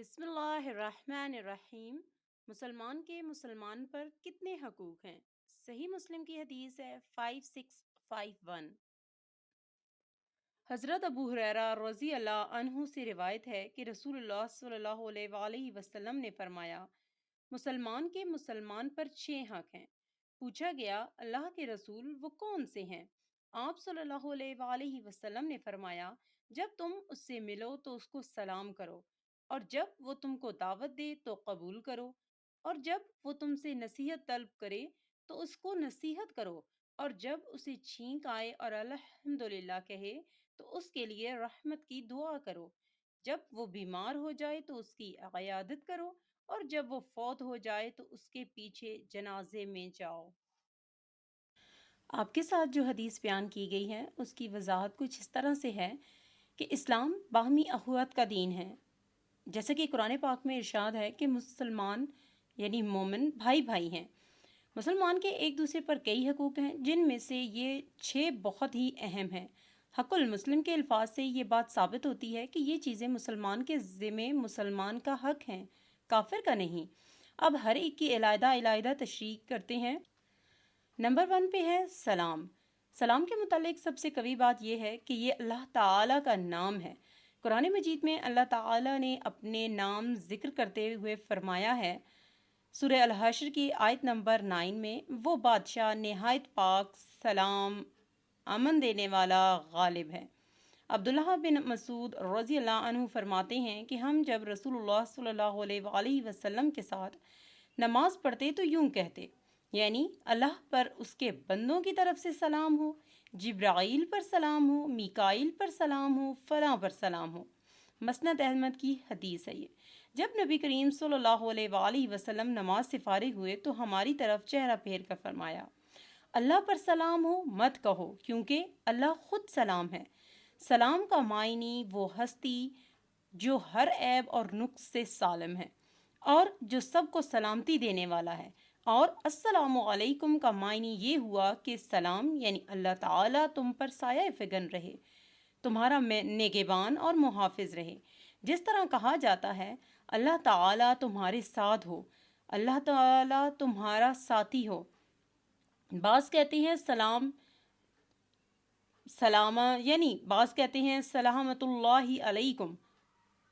بسم اللہ الرحمن الرحیم۔ مسلمان کے مسلمان پر کتنے حقوق ہیں؟ صحیح مسلم کی حدیث ہے 5651۔ حضرت ابو ہریرہ رضی اللہ عنہ سے روایت ہے کہ رسول اللہ صلی اللہ علیہ وآلہ وسلم نے فرمایا، مسلمان کے مسلمان پر 6 حق ہیں۔ پوچھا گیا، اللہ کے رسول وہ کون سے ہیں؟ آپ صلی اللہ علیہ وآلہ وسلم نے فرمایا، جب تم اس سے ملو تو اس کو سلام کرو، اور جب وہ تم کو دعوت دے تو قبول کرو، اور جب وہ تم سے نصیحت طلب کرے تو اس کو نصیحت کرو، اور جب اسے چھینک آئے اور الحمدللہ کہے تو اس کے لیے رحمت کی دعا کرو، جب وہ بیمار ہو جائے تو اس کی عیادت کرو، اور جب وہ فوت ہو جائے تو اس کے پیچھے جنازے میں جاؤ۔ آپ کے ساتھ جو حدیث بیان کی گئی ہے اس کی وضاحت کچھ اس طرح سے ہے کہ اسلام باہمی اخوت کا دین ہے، جیسا کہ قرآن پاک میں ارشاد ہے کہ مسلمان یعنی مومن بھائی بھائی ہیں۔ مسلمان کے ایک دوسرے پر کئی حقوق ہیں، جن میں سے یہ 6 بہت ہی اہم ہیں۔ حق المسلم کے الفاظ سے یہ بات ثابت ہوتی ہے کہ یہ چیزیں مسلمان کے ذمے مسلمان کا حق ہیں، کافر کا نہیں۔ اب ہر ایک کی علیحدہ علیحدہ تشریح کرتے ہیں۔ نمبر 1 پہ ہے سلام۔ سلام کے متعلق سب سے قوی بات یہ ہے کہ یہ اللہ تعالیٰ کا نام ہے۔ قرآن مجید میں اللہ تعالیٰ نے اپنے نام ذکر کرتے ہوئے فرمایا ہے، سورہ الحشر کی آیت نمبر 9 میں، وہ بادشاہ نہایت پاک، سلام، امن دینے والا، غالب ہے۔ عبداللہ بن مسعود رضی اللہ عنہ فرماتے ہیں کہ ہم جب رسول اللہ صلی اللہ علیہ وآلہ وسلم کے ساتھ نماز پڑھتے تو یوں کہتے، یعنی اللہ پر اس کے بندوں کی طرف سے سلام ہو، جبرائیل پر سلام ہو، میکائیل پر سلام ہو، فلاں پر سلام ہو۔ مسند احمد کی حدیث ہے یہ۔ جب نبی کریم صلی اللہ علیہ وآلہ وسلم نماز سے فارغ ہوئے تو ہماری طرف چہرہ پھیر کر فرمایا، اللہ پر سلام ہو مت کہو، کیونکہ اللہ خود سلام ہے۔ سلام کا معنی وہ ہستی جو ہر عیب اور نقص سے سالم ہے اور جو سب کو سلامتی دینے والا ہے، اور السلام علیکم کا معنی یہ ہوا کہ سلام یعنی اللہ تعالیٰ تم پر سایہ فگن رہے، تمہارا نگہبان اور محافظ رہے۔ جس طرح کہا جاتا ہے اللہ تعالیٰ تمہارے ساتھ ہو، اللہ تعالیٰ تمہارا ساتھی ہو۔ بعض کہتے ہیں بعض کہتے ہیں سلامت اللہ علیکم،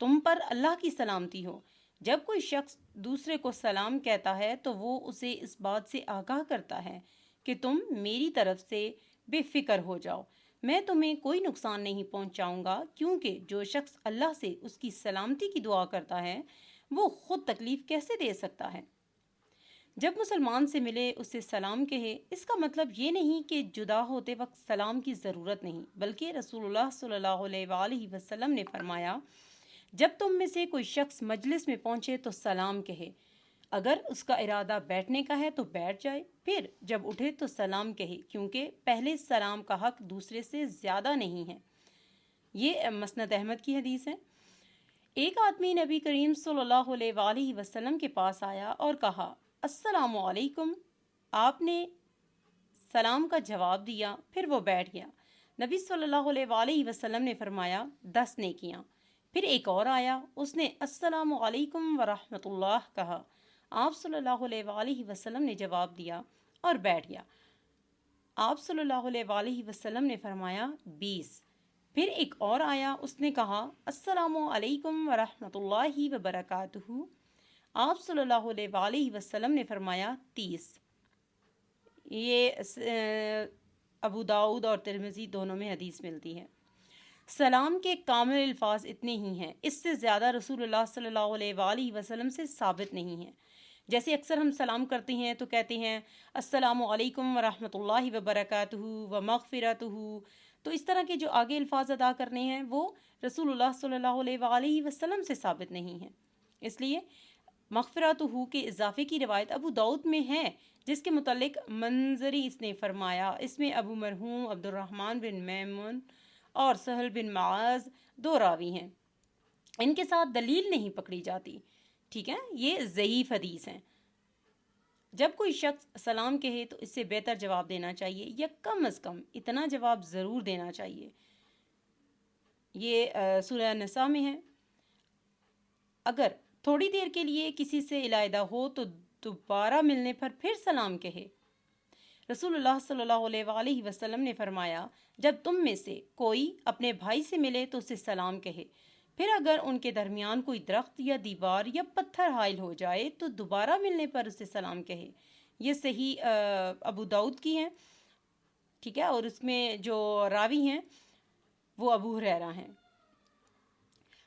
تم پر اللہ کی سلامتی ہو۔ جب کوئی شخص دوسرے کو سلام کہتا ہے تو وہ اسے اس بات سے آگاہ کرتا ہے کہ تم میری طرف سے بے فکر ہو جاؤ، میں تمہیں کوئی نقصان نہیں پہنچاؤں گا، کیونکہ جو شخص اللہ سے اس کی سلامتی کی دعا کرتا ہے وہ خود تکلیف کیسے دے سکتا ہے؟ جب مسلمان سے ملے اسے سلام کہے، اس کا مطلب یہ نہیں کہ جدا ہوتے وقت سلام کی ضرورت نہیں، بلکہ رسول اللہ صلی اللہ علیہ وآلہ وسلم نے فرمایا، جب تم میں سے کوئی شخص مجلس میں پہنچے تو سلام کہے، اگر اس کا ارادہ بیٹھنے کا ہے تو بیٹھ جائے، پھر جب اٹھے تو سلام کہے، کیونکہ پہلے سلام کا حق دوسرے سے زیادہ نہیں ہے۔ یہ مسند احمد کی حدیث ہے۔ ایک آدمی نبی کریم صلی اللہ علیہ وآلہ وسلم کے پاس آیا اور کہا، السلام علیکم۔ آپ نے سلام کا جواب دیا، پھر وہ بیٹھ گیا۔ نبی صلی اللہ علیہ وآلہ وسلم نے فرمایا، 10 نیکیاں۔ پھر ایک اور آیا، اس نے السلام علیکم ورحمۃ اللہ کہا، آپ صلی اللہ علیہ وآلہ وسلم نے جواب دیا اور بیٹھ گیا۔ آپ صلی اللہ علیہ وآلہ وسلم نے فرمایا، 20۔ پھر ایک اور آیا، اس نے کہا، السلام علیکم ورحمۃ اللہ وبرکاتہ، آپ صلی اللہ علیہ وآلہ وسلم نے فرمایا، 30۔ یہ ابو داؤد اور ترمذی دونوں میں حدیث ملتی ہے۔ سلام کے کامل الفاظ اتنے ہی ہیں، اس سے زیادہ رسول اللہ صلی اللہ علیہ وآلہ وسلم سے ثابت نہیں ہیں۔ جیسے اکثر ہم سلام کرتے ہیں تو کہتے ہیں السلام علیکم ورحمۃ اللہ وبرکاتہ ومغفرتہ، تو اس طرح کے جو آگے الفاظ ادا کرنے ہیں وہ رسول اللہ صلی اللہ علیہ وآلہ وسلم سے ثابت نہیں ہیں۔ اس لیے مغفرتہ کے اضافے کی روایت ابو داؤد میں ہے، جس کے متعلق منظری اس نے فرمایا، اس میں ابو مرحوم عبد الرحمن بن میمون اور سہل بن معاذ 2 راوی ہیں، ان کے ساتھ دلیل نہیں پکڑی جاتی، ٹھیک ہے، یہ ضعیف حدیث ہیں۔ جب کوئی شخص سلام کہے تو اس سے بہتر جواب دینا چاہیے، یا کم از کم اتنا جواب ضرور دینا چاہیے۔ یہ سورہ نساء میں ہے، اگر تھوڑی دیر کے لیے کسی سے علیحدہ ہو تو دوبارہ ملنے پر پھر سلام کہے۔ رسول اللہ صلی اللہ علیہ وآلہ وسلم نے فرمایا، جب تم میں سے کوئی اپنے بھائی سے ملے تو اسے سلام کہے، پھر اگر ان کے درمیان کوئی درخت یا دیوار یا پتھر حائل ہو جائے تو دوبارہ ملنے پر اسے سلام کہے۔ یہ صحیح ابو داؤد کی ہے، ٹھیک ہے، اور اس میں جو راوی ہیں وہ ابو ہریرہ ہیں۔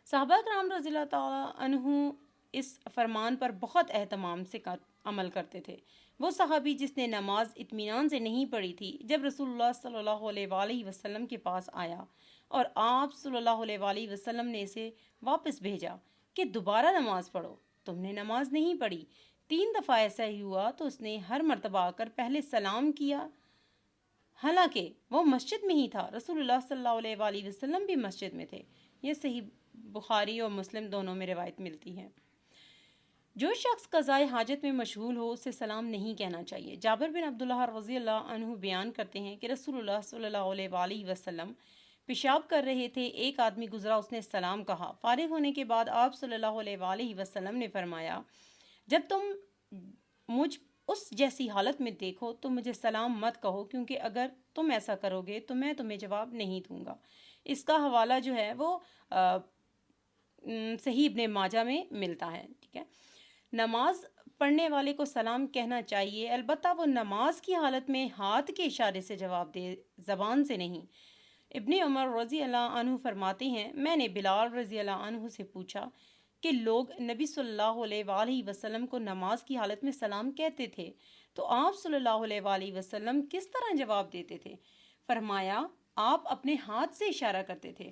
صحابہ کرام رضی اللہ تعالیٰ عنہ اس فرمان پر بہت اہتمام سے عمل کرتے تھے۔ وہ صحابی جس نے نماز اطمینان سے نہیں پڑھی تھی، جب رسول اللہ صلی اللہ علیہ وآلہ وسلم کے پاس آیا اور آپ صلی اللہ علیہ وآلہ وسلم نے اسے واپس بھیجا کہ دوبارہ نماز پڑھو، تم نے نماز نہیں پڑھی۔ 3 دفعہ ایسا ہی ہوا تو اس نے ہر مرتبہ آ کر پہلے سلام کیا، حالانکہ وہ مسجد میں ہی تھا۔ رسول اللہ صلی اللہ علیہ وآلہ وسلم بھی مسجد میں تھے۔ یہ صحیح بخاری اور مسلم دونوں میں روایت ملتی ہے۔ جو شخص قضائے حاجت میں مشغول ہو اسے سلام نہیں کہنا چاہیے۔ جابر بن عبداللہ رضی اللہ عنہ بیان کرتے ہیں کہ رسول اللہ صلی اللہ علیہ وآلہ وسلم پیشاب کر رہے تھے، ایک آدمی گزرا، اس نے سلام کہا۔ فارغ ہونے کے بعد آپ صلی اللہ علیہ وآلہ وسلم نے فرمایا، جب تم مجھ اس جیسی حالت میں دیکھو تو مجھے سلام مت کہو، کیونکہ اگر تم ایسا کرو گے تو میں تمہیں جواب نہیں دوں گا۔ اس کا حوالہ جو ہے وہ صحیح ابن ماجہ میں ملتا ہے، ٹھیک ہے۔ نماز پڑھنے والے کو سلام کہنا چاہیے، البتہ وہ نماز کی حالت میں ہاتھ کے اشارے سے جواب دے، زبان سے نہیں۔ ابن عمر رضی اللہ عنہ فرماتے ہیں، میں نے بلال رضی اللہ عنہ سے پوچھا کہ لوگ نبی صلی اللہ علیہ وآلہ وسلم کو نماز کی حالت میں سلام کہتے تھے تو آپ صلی اللہ علیہ وآلہ وسلم کس طرح جواب دیتے تھے؟ فرمایا، آپ اپنے ہاتھ سے اشارہ کرتے تھے۔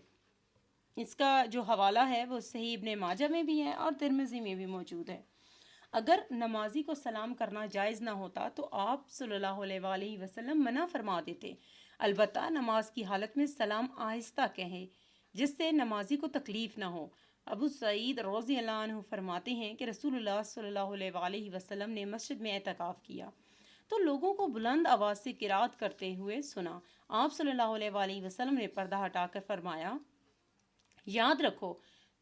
اس کا جو حوالہ ہے وہ صحیح ابن ماجہ میں بھی ہے اور ترمذی میں بھی موجود ہے۔ اگر نمازی کو سلام کرنا جائز نہ ہوتا تو آپ صلی اللہ علیہ وآلہ وسلم منع فرما دیتے، البتہ نماز کی حالت میں سلام آہستہ کہیں جس سے نمازی کو تکلیف نہ ہو۔ ابو سعید رضی اللہ عنہ فرماتے ہیں کہ رسول اللہ صلی اللہ علیہ وآلہ وسلم نے مسجد میں اعتکاف کیا تو لوگوں کو بلند آواز سے قرات کرتے ہوئے سنا۔ آپ صلی اللہ علیہ وآلہ وسلم نے پردہ ہٹا کر فرمایا، یاد رکھو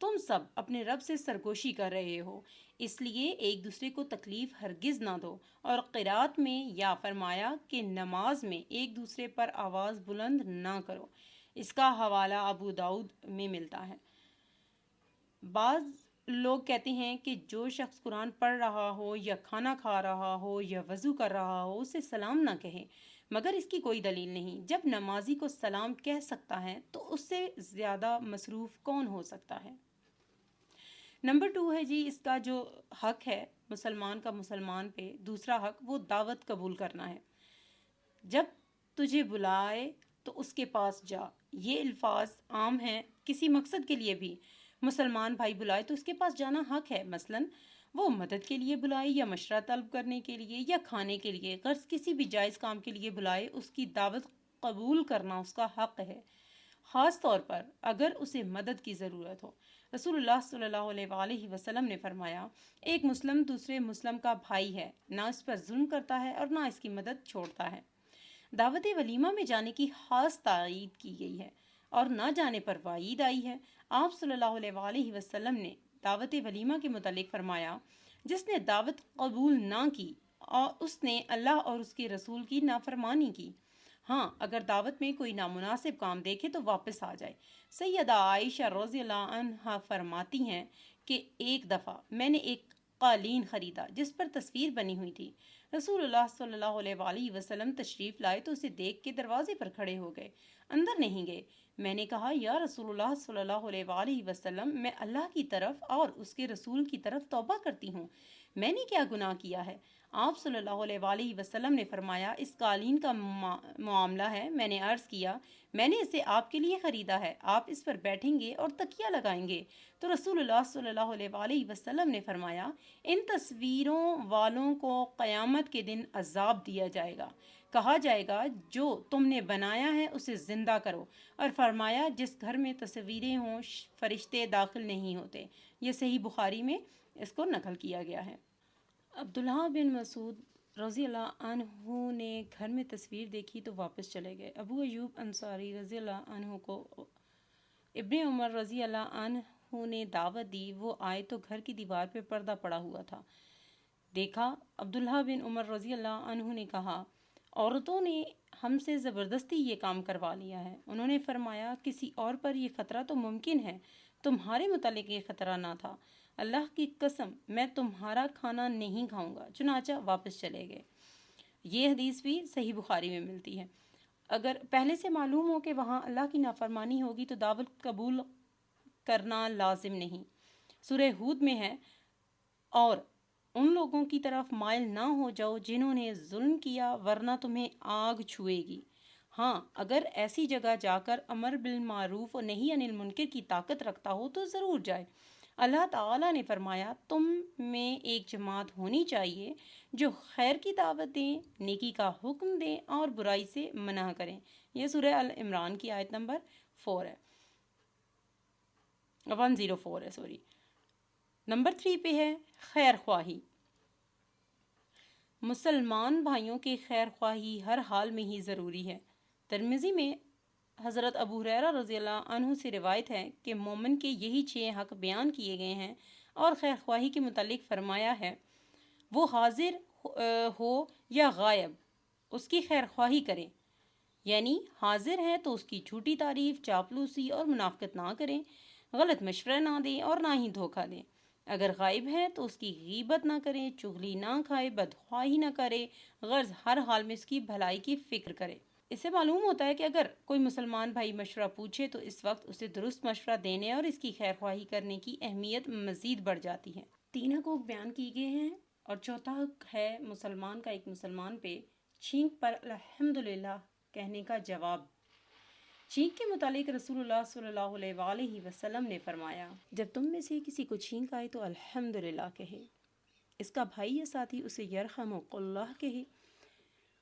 تم سب اپنے رب سے سرگوشی کر رہے ہو، اس لیے ایک دوسرے کو تکلیف ہرگز نہ دو۔ اور قرات میں یا فرمایا کہ نماز میں ایک دوسرے پر آواز بلند نہ کرو۔ اس کا حوالہ ابو داؤد میں ملتا ہے۔ بعض لوگ کہتے ہیں کہ جو شخص قرآن پڑھ رہا ہو یا کھانا کھا رہا ہو یا وضو کر رہا ہو اسے سلام نہ کہے، مگر اس کی کوئی دلیل نہیں۔ جب نمازی کو سلام کہہ سکتا ہے تو اس سے زیادہ مصروف کون ہو سکتا ہے؟ نمبر 2 ہے جی، اس کا جو حق ہے مسلمان کا مسلمان پہ، دوسرا حق وہ دعوت قبول کرنا ہے۔ جب تجھے بلائے تو اس کے پاس جا، یہ الفاظ عام ہیں کسی مقصد کے لیے بھی۔ مسلمان بھائی بلائے تو اس کے پاس جانا حق ہے، مثلاً وہ مدد کے لیے بلائے یا مشورہ طلب کرنے کے لیے یا کھانے کے لیے، غرض کسی بھی جائز کام کے لیے بلائے، اس کی دعوت قبول کرنا اس کا حق ہے، خاص طور پر اگر اسے مدد کی ضرورت ہو۔ رسول اللہ صلی اللہ علیہ وآلہ وسلم نے فرمایا، ایک مسلم دوسرے مسلم کا بھائی ہے، نہ اس پر ظلم کرتا ہے اور نہ اس کی مدد چھوڑتا ہے۔ دعوت ولیمہ میں جانے کی خاص تائید کی گئی ہے اور نہ جانے پر وعید آئی ہے۔ آپ صلی اللہ علیہ وآلہ وسلم نے دعوت ولیمہ کے متعلق فرمایا، جس نے دعوت قبول نہ کی اور اس نے اللہ اور اس کے رسول کی نافرمانی کی۔ ہاں، اگر دعوت میں کوئی نامناسب کام دیکھے تو واپس آ جائے۔ سیدہ عائشہ رضی اللہ عنہا فرماتی ہیں کہ ایک دفعہ میں نے ایک قالین خریدا جس پر تصویر بنی ہوئی تھی۔ رسول اللہ صلی اللہ علیہ وآلہ وسلم تشریف لائے تو اسے دیکھ کے دروازے پر کھڑے ہو گئے، اندر نہیں گئے۔ میں نے کہا، یا رسول اللہ صلی اللہ علیہ وآلہ وسلم، میں اللہ کی طرف اور اس کے رسول کی طرف توبہ کرتی ہوں، میں نے کیا گناہ کیا ہے؟ آپ صلی اللہ علیہ وآلہ وسلم نے فرمایا، اس قالین کا معاملہ ہے۔ میں نے عرض کیا، میں نے اسے آپ کے لیے خریدا ہے، آپ اس پر بیٹھیں گے اور تکیہ لگائیں گے؟ تو رسول اللہ صلی اللہ علیہ وآلہ وسلم نے فرمایا، ان تصویروں والوں کو قیامت کے دن عذاب دیا جائے گا، کہا جائے گا جو تم نے بنایا ہے اسے زندہ کرو، اور فرمایا جس گھر میں تصویریں ہوں فرشتے داخل نہیں ہوتے۔ یہ صحیح بخاری میں اس کو نقل کیا گیا ہے۔ عبداللہ بن مسعود رضی اللہ عنہ نے گھر میں تصویر دیکھی تو واپس چلے گئے۔ ابو ایوب انصاری رضی اللہ عنہ کو ابن عمر رضی اللہ عنہ عنہ نے دعوت دی وہ آئے تو گھر کی دیوار پہ پردہ پڑا ہوا تھا۔ دیکھا، عبداللہ بن عمر رضی اللہ عنہ نے کہا، عورتوں نے ہم سے زبردستی یہ کام کروا لیا ہے۔ انہوں نے فرمایا، کسی اور پر یہ خطرہ تو ممکن ہے، تمہارے متعلق یہ خطرہ نہ تھا۔ اللہ کی قسم میں تمہارا کھانا نہیں کھاؤں گا، چنانچہ واپس چلے گئے۔ یہ حدیث بھی صحیح بخاری میں ملتی ہے۔ اگر پہلے سے معلوم ہو کہ وہاں اللہ کی نافرمانی ہوگی تو دعوت قبول کرنا لازم نہیں۔ سورہ ہود میں ہے، اور ان لوگوں کی طرف مائل نہ ہو جاؤ جنہوں نے ظلم کیا ورنہ تمہیں آگ چھوئے گی۔ ہاں، اگر ایسی جگہ جا کر امر بالمعروف اور نہی عن المنکر کی طاقت رکھتا ہو تو ضرور جائے۔ اللہ تعالیٰ نے فرمایا، تم میں ایک جماعت ہونی چاہیے جو خیر کی دعوت دیں، نیکی کا حکم دیں اور برائی سے منع کریں۔ یہ سورہ ال عمران کی آیت نمبر 104 ہے۔ نمبر 3 پہ ہے خیر خواہی۔ مسلمان بھائیوں کے خیر خواہی ہر حال میں ہی ضروری ہے۔ ترمذی میں حضرت ابو ہریرہ رضی اللہ عنہ سے روایت ہے کہ مومن کے یہی 6 حق بیان کیے گئے ہیں، اور خیر خواہی کے متعلق فرمایا ہے، وہ حاضر ہو یا غائب اس کی خیر خواہی کرے۔ یعنی حاضر ہے تو اس کی جھوٹی تعریف، چاپلوسی اور منافقت نہ کریں، غلط مشورہ نہ دیں اور نہ ہی دھوکہ دیں۔ اگر غائب ہے تو اس کی غیبت نہ کرے، چغلی نہ کھائے، بدخواہی نہ کرے، غرض ہر حال میں اس کی بھلائی کی فکر کرے۔ اس سے معلوم ہوتا ہے کہ اگر کوئی مسلمان بھائی مشورہ پوچھے تو اس وقت اسے درست مشورہ دینے اور اس کی خیر خواہی کرنے کی اہمیت مزید بڑھ جاتی ہے۔ 3 حقوق بیان کیے گئے ہیں، اور چوتھا حق ہے مسلمان کا ایک مسلمان پہ چھینک پر الحمدللہ کہنے کا جواب۔ چھینک کے متعلق رسول اللہ صلی اللہ علیہ وآلہ وسلم نے فرمایا، جب تم میں سے کسی کو چھینک آئے تو الحمدللہ کہے، اس کا بھائی یا ساتھی اسے یرحمک اللہ کہے۔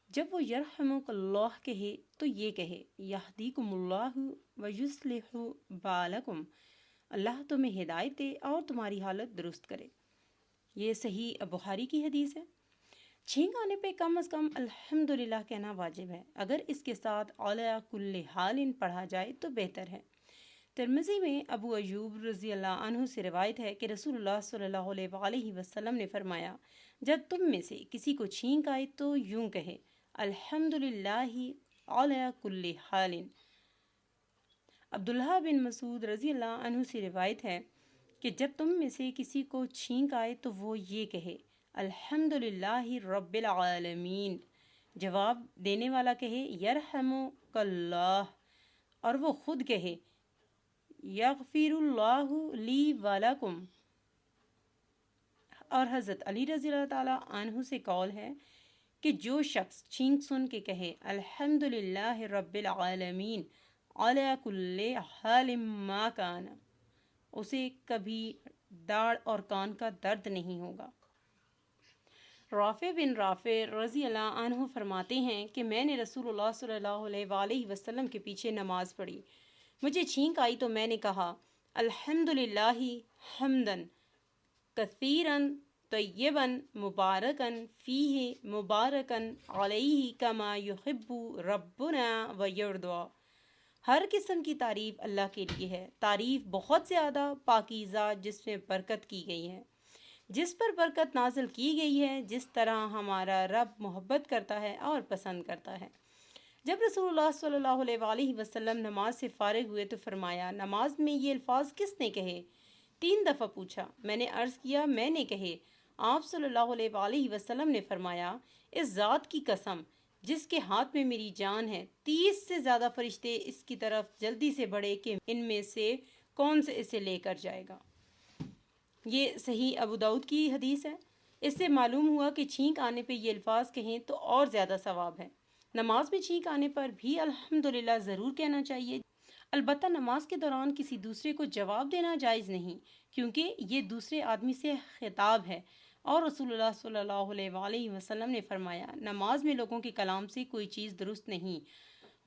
جب وہ یرحمک اللہ کہے تو یہ کہے، یہدیکم اللہ ویصلح بالکم، اللہ تمہیں ہدایت دے اور تمہاری حالت درست کرے۔ یہ صحیح بخاری کی حدیث ہے۔ چھینک آنے پہ کم از کم الحمدللہ کہنا واجب ہے، اگر اس کے ساتھ علی کل حال پڑھا جائے تو بہتر ہے۔ ترمذی میں ابو ایوب رضی اللہ عنہ سے روایت ہے کہ رسول اللہ صلی اللہ علیہ وآلہ وسلم نے فرمایا، جب تم میں سے کسی کو چھینک آئے تو یوں کہے، الحمدللہ علی کل حال۔ عبداللہ بن مسعود رضی اللہ عنہ سے روایت ہے کہ جب تم میں سے کسی کو چھینک آئے تو وہ یہ کہے، الحمدللہ رب العالمین۔ جواب دینے والا کہے، یرحمک اللہ، اور وہ خود کہے، یغفر اللہ لی ولکم۔ اور حضرت علی رضی اللہ تعالیٰ عنہ سے قول ہے کہ جو شخص چھینک سن کے کہے، الحمدللہ رب العالمین علی کل حال ما کان، اسے کبھی داڑھ اور کان کا درد نہیں ہوگا۔ رافع بن رافع رضی اللہ عنہ فرماتے ہیں کہ میں نے رسول اللہ صلی اللہ علیہ وآلہ وسلم کے پیچھے نماز پڑھی، مجھے چھینک آئی تو میں نے کہا، الحمدللہ حمدن کثیرن طیبن مبارکن فیہ مبارکن علیہ کما یحب ربنا ویرضا۔ ہر قسم کی تعریف اللہ کے لیے ہے، تعریف بہت زیادہ پاکیزہ جس میں برکت کی گئی ہے، جس پر برکت نازل کی گئی ہے، جس طرح ہمارا رب محبت کرتا ہے اور پسند کرتا ہے۔ جب رسول اللہ صلی اللہ علیہ وآلہ وسلم نماز سے فارغ ہوئے تو فرمایا، نماز میں یہ الفاظ کس نے کہے؟ 3 دفعہ پوچھا۔ میں نے عرض کیا، میں نے کہے۔ آپ صلی اللہ علیہ وآلہ وسلم نے فرمایا، اس ذات کی قسم جس کے ہاتھ میں میری جان ہے، 30 سے زیادہ فرشتے اس کی طرف جلدی سے بڑھے کہ ان میں سے کون سے اسے لے کر جائے گا۔ یہ صحیح ابو داؤد کی حدیث ہے۔ اس سے معلوم ہوا کہ چھینک آنے پہ یہ الفاظ کہیں تو اور زیادہ ثواب ہے۔ نماز میں چھینک آنے پر بھی الحمدللہ ضرور کہنا چاہیے، البتہ نماز کے دوران کسی دوسرے کو جواب دینا جائز نہیں، کیونکہ یہ دوسرے آدمی سے خطاب ہے، اور رسول اللہ صلی اللہ علیہ وآلہ وسلم نے فرمایا، نماز میں لوگوں کے کلام سے کوئی چیز درست نہیں،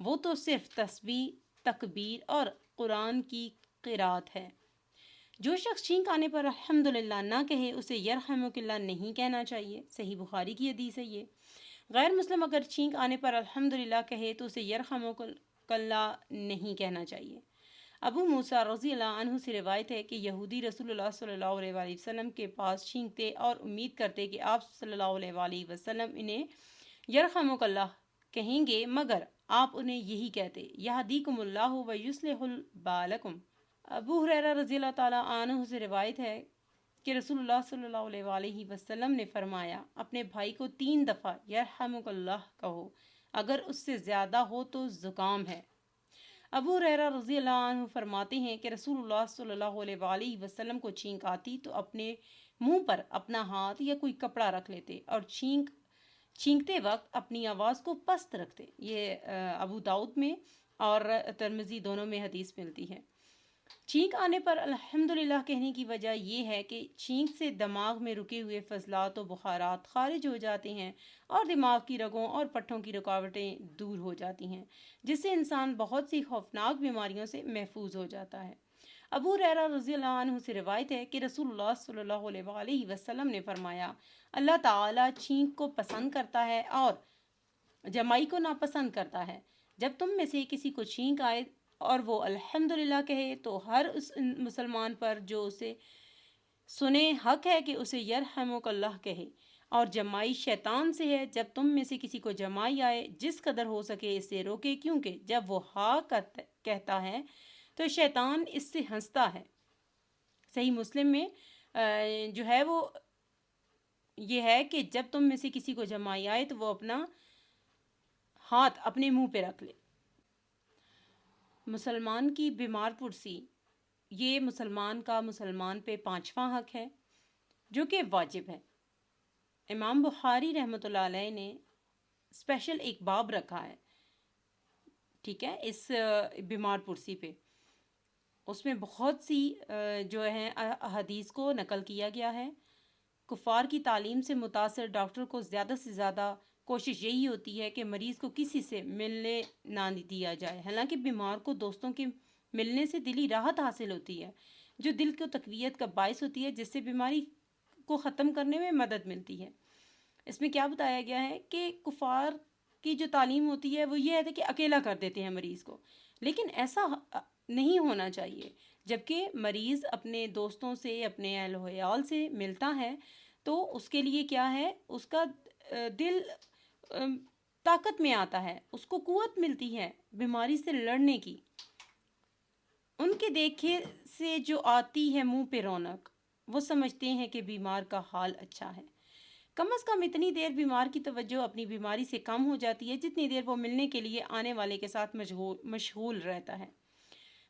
وہ تو صرف تسبیح، تکبیر اور قرآن کی قرات ہے۔ جو شخص چھینک آنے پر الحمدللہ نہ کہے اسے یرحمک اللہ نہیں کہنا چاہیے، صحیح بخاری کی حدیث ہے یہ۔ غیر مسلم اگر چھینک آنے پر الحمدللہ کہے تو اسے یرحمک اللہ نہیں کہنا چاہیے۔ ابو موسیٰ رضی اللہ عنہ سے روایت ہے کہ یہودی رسول اللہ صلی اللہ علیہ وآلہ وسلم کے پاس چھینکتے اور امید کرتے کہ آپ صلی اللہ علیہ وآلہ وسلم انہیں یرحمک اللہ کہیں گے، مگر آپ انہیں یہی کہتے یہدیکم اللہ و یصلح بالکم۔ ابو ہریرہ رضی اللہ تعالیٰ عنہ سے روایت ہے کہ رسول اللہ صلی اللہ علیہ وآلہ وسلم نے فرمایا، اپنے بھائی کو 3 دفعہ یرحمک اللہ کہو، اگر اس سے زیادہ ہو تو زکام ہے۔ ابو ہریرہ رضی اللہ عنہ فرماتے ہیں کہ رسول اللہ صلی اللہ علیہ وآلہ وسلم کو چھینک آتی تو اپنے منہ پر اپنا ہاتھ یا کوئی کپڑا رکھ لیتے اور چھینکتے وقت اپنی آواز کو پست رکھتے۔ یہ ابو داؤد میں اور ترمذی دونوں میں حدیث ملتی ہے۔ چھینک آنے پر الحمدللہ کہنے کی وجہ یہ ہے کہ چھینک سے دماغ میں رکے ہوئے فضلات و بخارات خارج ہو جاتے ہیں اور دماغ کی رگوں اور پٹھوں کی رکاوٹیں دور ہو جاتی ہیں، جس سے انسان بہت سی خوفناک بیماریوں سے محفوظ ہو جاتا ہے۔ ابو ہریرہ رضی اللہ عنہ سے روایت ہے کہ رسول اللہ صلی اللہ علیہ وآلہ وسلم نے فرمایا، اللہ تعالیٰ چھینک کو پسند کرتا ہے اور جمائی کو ناپسند کرتا ہے۔ جب تم میں سے کسی کو چھینک آئے اور وہ الحمدللہ کہے تو ہر اس مسلمان پر جو اسے سنے حق ہے کہ اسے یرحمک اللہ کہے، اور جمائی شیطان سے ہے۔ جب تم میں سے کسی کو جمائی آئے جس قدر ہو سکے اسے روکے، کیونکہ جب وہ ہاں کہتا ہے تو شیطان اس سے ہنستا ہے۔ صحیح مسلم میں جو ہے وہ یہ ہے کہ جب تم میں سے کسی کو جمائی آئے تو وہ اپنا ہاتھ اپنے منہ پہ رکھ لے۔ مسلمان کی بیمار پرسی، یہ مسلمان کا مسلمان پہ 5واں حق ہے جو کہ واجب ہے۔ امام بخاری رحمۃ اللہ علیہ نے اسپیشل ایک باب رکھا ہے، ٹھیک ہے، اس بیمار پرسی پہ۔ اس میں بہت سی جو ہیں حدیث کو نقل کیا گیا ہے۔ کفار کی تعلیم سے متاثر ڈاکٹر کو زیادہ سے زیادہ کوشش یہی ہوتی ہے کہ مریض کو کسی سے ملنے نہ دیا جائے، حالانکہ بیمار کو دوستوں کے ملنے سے دلی راحت حاصل ہوتی ہے جو دل کو تقویت کا باعث ہوتی ہے، جس سے بیماری کو ختم کرنے میں مدد ملتی ہے۔ اس میں کیا بتایا گیا ہے کہ کفار کی جو تعلیم ہوتی ہے وہ یہ ہے کہ اکیلا کر دیتے ہیں مریض کو، لیکن ایسا نہیں ہونا چاہیے۔ جبکہ مریض اپنے دوستوں سے، اپنے اہل و عیال سے ملتا ہے تو اس کے لیے کیا ہے، اس کا دل طاقت میں آتا ہے، اس کو قوت ملتی ہے بیماری سے لڑنے کی۔ ان کے دیکھے سے جو آتی ہے منہ پہ رونق، وہ سمجھتے ہیں کہ بیمار کا حال اچھا ہے۔ کم از کم اتنی دیر بیمار کی توجہ اپنی بیماری سے کم ہو جاتی ہے جتنی دیر وہ ملنے کے لیے آنے والے کے ساتھ مشغول رہتا ہے۔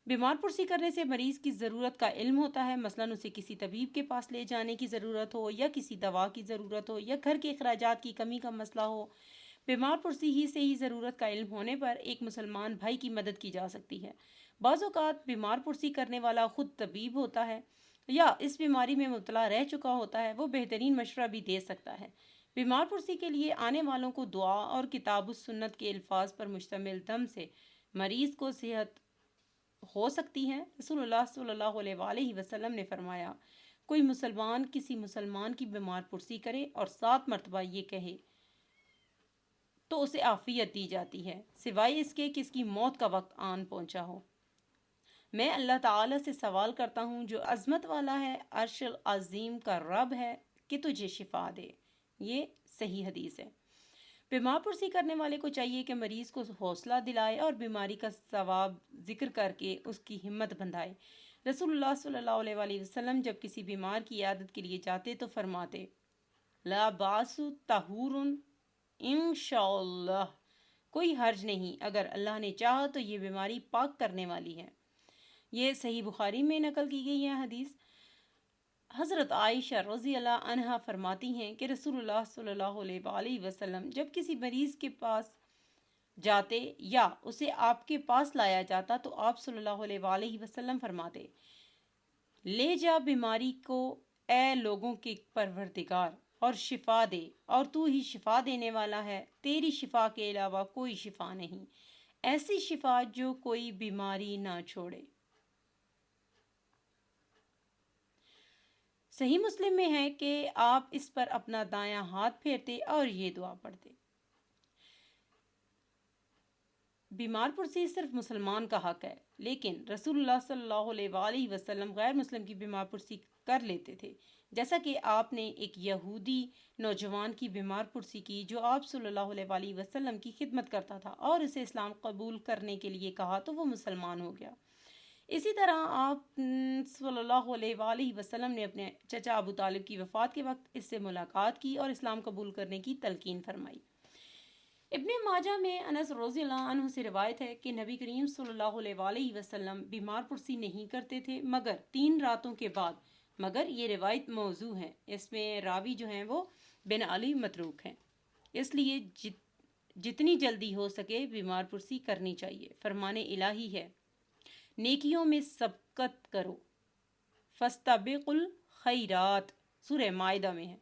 بیمار پرسی کرنے سے مریض کی ضرورت کا علم ہوتا ہے، مثلاً اسے کسی طبیب کے پاس لے جانے کی ضرورت ہو یا کسی دوا کی ضرورت ہو یا گھر کے اخراجات کی کمی کا مسئلہ ہو۔ بیمار پرسی ہی سے ہی ضرورت کا علم ہونے پر ایک مسلمان بھائی کی مدد کی جا سکتی ہے۔ بعض اوقات بیمار پرسی کرنے والا خود طبیب ہوتا ہے یا اس بیماری میں مبتلا رہ چکا ہوتا ہے، وہ بہترین مشورہ بھی دے سکتا ہے۔ بیمار پرسی کے لیے آنے والوں کو دعا اور کتاب السنت کے الفاظ پر مشتمل دم سے مریض کو صحت ہو سکتی ہے۔ رسول اللہ صلی اللہ علیہ وآلہ وسلم نے فرمایا، کوئی مسلمان کسی مسلمان کی بیمار پرسی کرے اور 7 مرتبہ یہ کہے تو اسے عافیت دی جاتی ہے، سوائے اس کے کہ اس کی موت کا وقت آن پہنچا ہو۔ میں اللہ تعالیٰ سے سوال کرتا ہوں جو عظمت والا ہے، عرش عظیم کا رب ہے، کہ تجھے شفا دے۔ یہ صحیح حدیث ہے۔ بیمار پرسی کرنے والے کو چاہیے کہ مریض کو حوصلہ دلائے اور بیماری کا ثواب ذکر کر کے اس کی ہمت بندھائے۔ رسول اللہ صلی اللہ علیہ وآلہ وسلم جب کسی بیمار کی عیادت کے لیے جاتے تو فرماتے، لا باس طہور انشاءاللہ، کوئی حرج نہیں، اگر اللہ نے چاہا تو یہ بیماری پاک کرنے والی ہے۔ یہ صحیح بخاری میں نقل کی گئی ہے حدیث۔ حضرت عائشہ رضی اللہ عنہا فرماتی ہیں کہ رسول اللہ صلی اللہ علیہ وآلہ وسلم جب کسی مریض کے پاس جاتے یا اسے آپ کے پاس لایا جاتا تو آپ صلی اللہ علیہ وآلہ وسلم فرماتے، لے جا بیماری کو اے لوگوں کے پروردگار اور شفا دے، اور تو ہی شفا دینے والا ہے، تیری شفا کے علاوہ کوئی شفا نہیں، ایسی شفا جو کوئی بیماری نہ چھوڑے۔ صحیح مسلم میں ہے کہ آپ اس پر اپنا دایاں ہاتھ پھیرتے اور یہ دعا پڑھتے، بیمار پرسی صرف مسلمان کا حق ہے، لیکن رسول اللہ صلی اللہ علیہ وسلم غیر مسلم کی بیمار پرسی کر لیتے تھے، جیسا کہ آپ نے ایک یہودی نوجوان کی بیمار پرسی کی جو آپ صلی اللہ علیہ وسلم کی خدمت کرتا تھا اور اسے اسلام قبول کرنے کے لیے کہا تو وہ مسلمان ہو گیا۔ اسی طرح آپ صلی اللہ علیہ وسلم نے اپنے چچا ابو طالب کی وفات کے وقت اس سے ملاقات کی اور اسلام قبول کرنے کی تلقین فرمائی۔ ابن ماجہ میں انس رضی اللہ عنہ سے روایت ہے کہ نبی کریم صلی اللہ علیہ وسلم بیمار پرسی نہیں کرتے تھے مگر 3 راتوں کے بعد، مگر یہ روایت موضوع ہے، اس میں راوی جو ہیں وہ بن علی متروک ہیں، اس لیے جتنی جلدی ہو سکے بیمار پرسی کرنی چاہیے۔ فرمان الہی ہے، نیکیوں میں سبقت کرو، فاستبقوا الخیرات، سورہ مائدہ میں ہے۔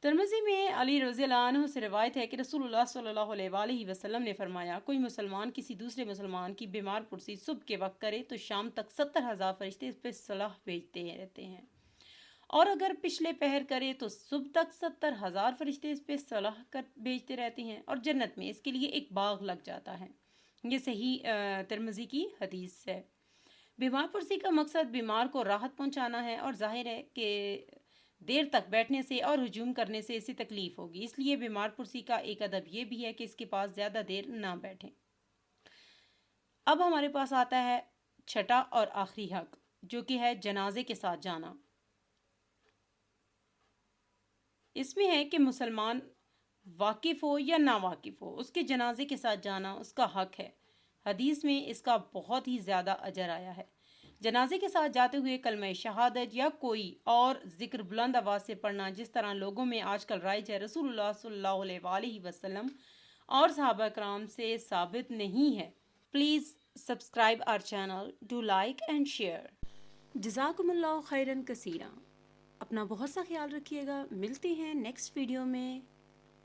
ترمذی میں علی رضی اللہ عنہ سے روایت ہے کہ رسول اللہ صلی اللہ علیہ وسلم نے فرمایا، کوئی مسلمان کسی دوسرے مسلمان کی بیمار پرسی صبح کے وقت کرے تو شام تک 70,000 فرشتے اس پہ صلاح بھیجتے رہتے ہیں، اور اگر پچھلے پہر کرے تو صبح تک 70,000 فرشتے اس پہ صلاح بھیجتے رہتے ہیں اور جنت میں اس کے لیے ایک باغ لگ جاتا ہے۔ یہ صحیح ترمذی کی حدیث ہے۔ بیمار پرسی کا مقصد بیمار کو راحت پہنچانا ہے، اور ظاہر ہے کہ دیر تک بیٹھنے سے اور ہجوم کرنے سے اسے تکلیف ہوگی، اس لیے بیمار پرسی کا ایک ادب یہ بھی ہے کہ اس کے پاس زیادہ دیر نہ بیٹھیں۔ اب ہمارے پاس آتا ہے چھٹا اور آخری حق، جو کہ ہے جنازے کے ساتھ جانا۔ اس میں ہے کہ مسلمان واقف ہو یا نا واقف ہو، اس کے جنازے کے ساتھ جانا اس کا حق ہے۔ حدیث میں اس کا بہت ہی زیادہ اجر آیا ہے۔ جنازے کے ساتھ جاتے ہوئے کلمہ شہادت یا کوئی اور ذکر بلند آواز سے پڑھنا، جس طرح لوگوں میں آج کل رائج ہے، رسول اللہ صلی اللہ علیہ وسلم اور صحابہ کرام سے ثابت نہیں ہے۔ Please subscribe our channel, do like and share. جزاکم اللہ خیرن کثیرا۔ اپنا بہت سا خیال رکھیے گا، ملتے ہیں نیکسٹ ویڈیو میں۔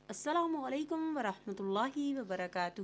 السلام علیکم ورحمۃ اللہ وبرکاتہ۔